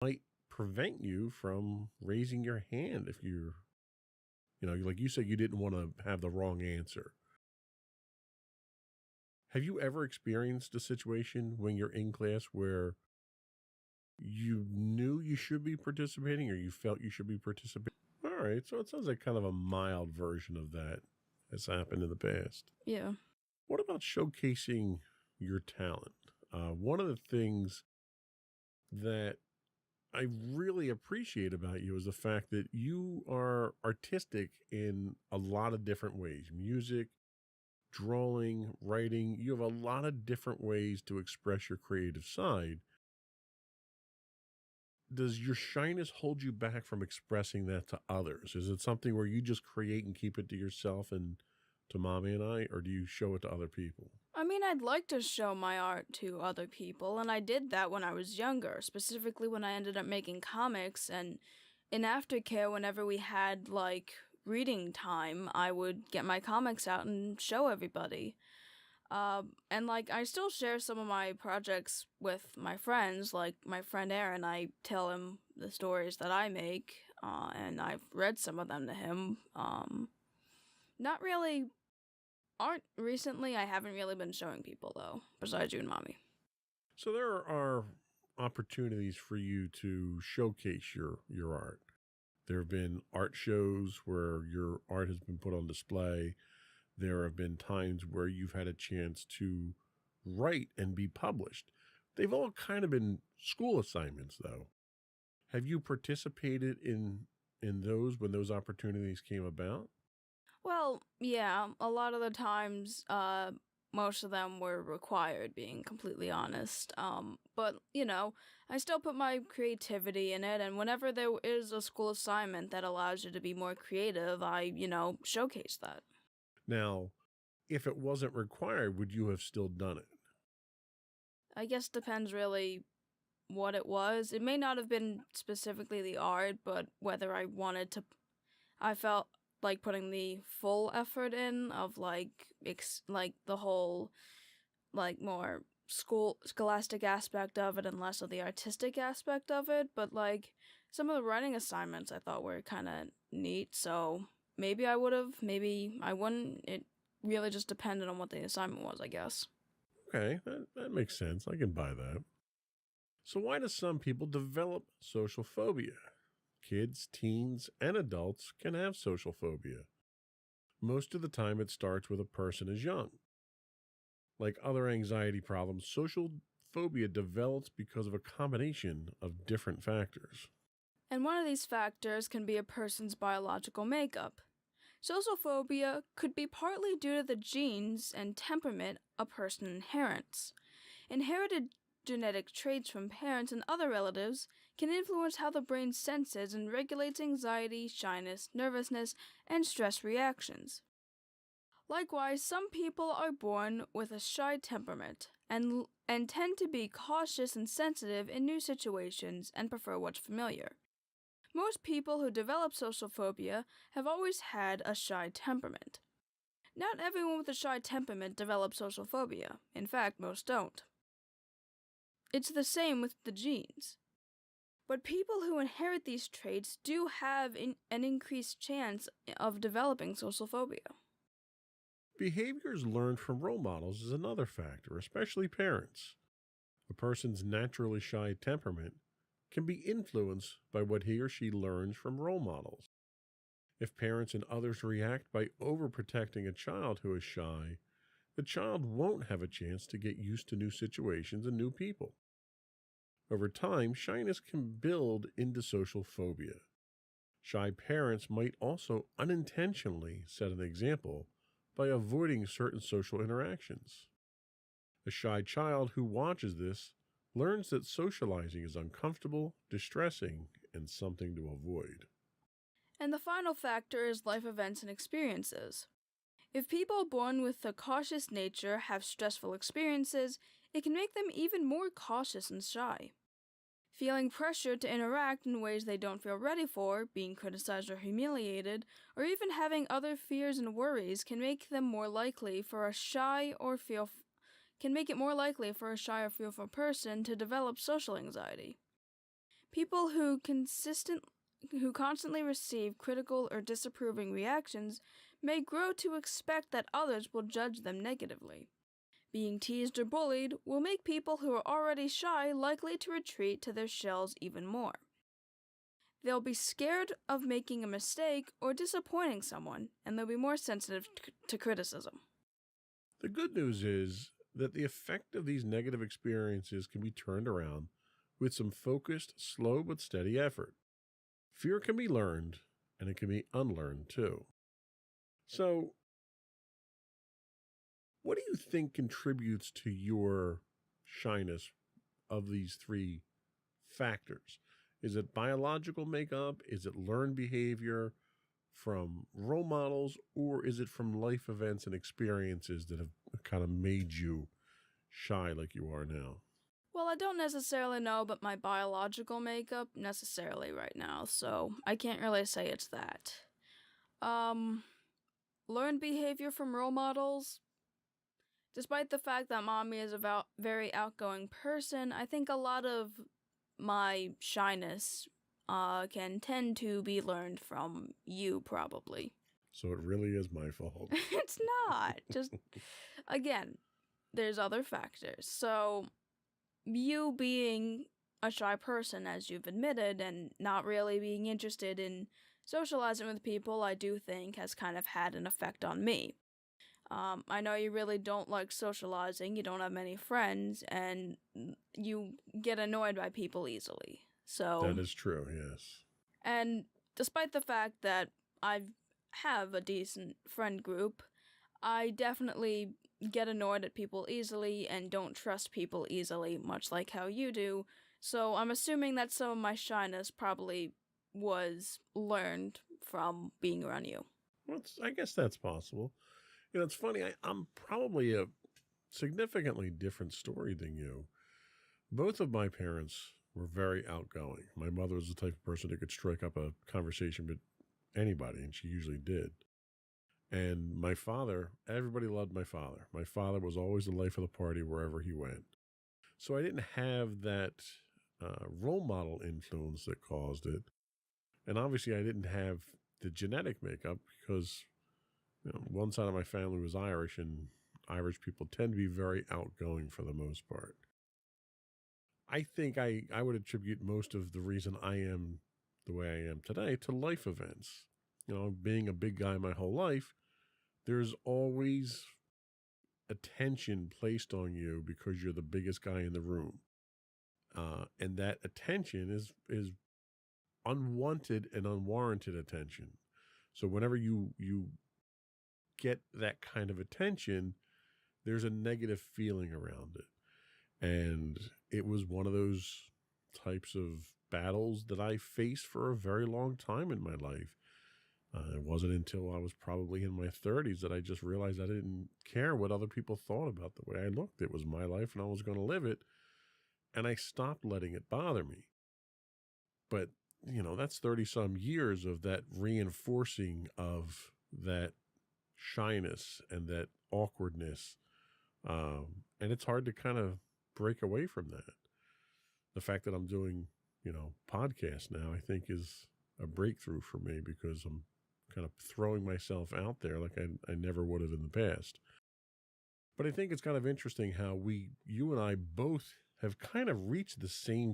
might prevent you from raising your hand if like you said, you didn't want to have the wrong answer. Have you ever experienced a situation when you're in class where you knew you should be participating or you felt you should be participating? All right. So it sounds like kind of a mild version of that has happened in the past. Yeah. What about showcasing your talent? One of the things that I really appreciate about you is the fact that you are artistic in a lot of different ways. Music, drawing, writing. You have a lot of different ways to express your creative side. Does your shyness hold you back from expressing that to others? Is it something where you just create and keep it to yourself and to Mommy and I, or do you show it to other people? I mean, I'd like to show my art to other people, and I did that when I was younger, specifically when I ended up making comics, and in aftercare, whenever we had, reading time, I would get my comics out and show everybody. I still share some of my projects with my friends, like my friend Aaron. I tell him the stories that I make, and I've read some of them to him. Not really. Recently, I haven't really been showing people, though, besides you and Mommy. So there are opportunities for you to showcase your art. There have been art shows where your art has been put on display. There have been times where you've had a chance to write and be published. They've all kind of been school assignments, though. Have you participated in those when those opportunities came about? Well, yeah, a lot of the times, most of them were required, being completely honest. But, I still put my creativity in it, and whenever there is a school assignment that allows you to be more creative, I, showcase that. Now, if it wasn't required, would you have still done it? I guess depends really what it was. It may not have been specifically the art, but whether I wanted to. I felt like putting the full effort in of the whole more scholastic aspect of it and less of the artistic aspect of it. But some of the writing assignments I thought were kind of neat, so maybe I would have, maybe I wouldn't. It really just depended on what the assignment was, I guess. Okay, that makes sense. I can buy that. So why do some people develop social phobia? Kids, teens, and adults can have social phobia. Most of the time it starts with a person is young. Like other anxiety problems, social phobia develops because of a combination of different factors. And one of these factors can be a person's biological makeup. Social phobia could be partly due to the genes and temperament a person inherits. Inherited genetic traits from parents and other relatives can influence how the brain senses and regulates anxiety, shyness, nervousness, and stress reactions. Likewise, some people are born with a shy temperament and tend to be cautious and sensitive in new situations and prefer what's familiar. Most people who develop social phobia have always had a shy temperament. Not everyone with a shy temperament develops social phobia. In fact, most don't. It's the same with the genes. But people who inherit these traits do have an increased chance of developing social phobia. Behaviors learned from role models is another factor, especially parents. A person's naturally shy temperament can be influenced by what he or she learns from role models. If parents and others react by overprotecting a child who is shy, the child won't have a chance to get used to new situations and new people. Over time, shyness can build into social phobia. Shy parents might also unintentionally set an example by avoiding certain social interactions. A shy child who watches this learns that socializing is uncomfortable, distressing, and something to avoid. And the final factor is life events and experiences. If people born with a cautious nature have stressful experiences, it can make them even more cautious and shy. Feeling pressure to interact in ways they don't feel ready for, being criticized or humiliated, or even having other fears and worries can make them more likely for a shy or fearful person to develop social anxiety. People who constantly receive critical or disapproving reactions may grow to expect that others will judge them negatively. Being teased or bullied will make people who are already shy likely to retreat to their shells even more. They'll be scared of making a mistake or disappointing someone, and they'll be more sensitive to criticism. The good news is that the effect of these negative experiences can be turned around with some focused, slow but steady effort. Fear can be learned, and it can be unlearned too. So, what do you think contributes to your shyness of these three factors? Is it biological makeup? Is it learned behavior from role models? Or is it from life events and experiences that have kind of made you shy like you are now? Well, I don't necessarily know about my biological makeup necessarily right now, so I can't really say it's that. Learned behavior from role models. Despite the fact that mommy is a very outgoing person, I think a lot of my shyness can tend to be learned from you, probably. So it really is my fault. It's not. Just, again, there's other factors. So, you being a shy person, as you've admitted, and not really being interested in socializing with people, I do think has kind of had an effect on me. I know you really don't like socializing, you don't have many friends, and you get annoyed by people easily. So That is true, yes. And despite the fact that I have a decent friend group, I definitely get annoyed at people easily and don't trust people easily, much like how you do. So I'm assuming that some of my shyness probably was learned from being around you. Well, I guess that's possible. It's funny. I'm probably a significantly different story than you. Both of my parents were very outgoing. My mother was the type of person that could strike up a conversation with anybody, and she usually did. And my father, everybody loved my father. My father was always the life of the party wherever he went. So I didn't have that role model influence that caused it. And obviously I didn't have the genetic makeup because one side of my family was Irish, and Irish people tend to be very outgoing for the most part. I think I would attribute most of the reason I am the way I am today to life events. Being a big guy my whole life, there's always attention placed on you because you're the biggest guy in the room. And that attention is unwanted and unwarranted attention. So whenever you get that kind of attention, there's a negative feeling around it. And it was one of those types of battles that I faced for a very long time in my life. It wasn't until I was probably in my 30s that I just realized I didn't care what other people thought about the way I looked. It was my life and I was going to live it. And I stopped letting it bother me. But, that's 30 some years of that reinforcing of that shyness and that awkwardness. And it's hard to kind of break away from that. The fact that I'm doing, podcasts now, I think is a breakthrough for me because I'm kind of throwing myself out there like I never would have in the past. But I think it's kind of interesting how you and I both have kind of reached the same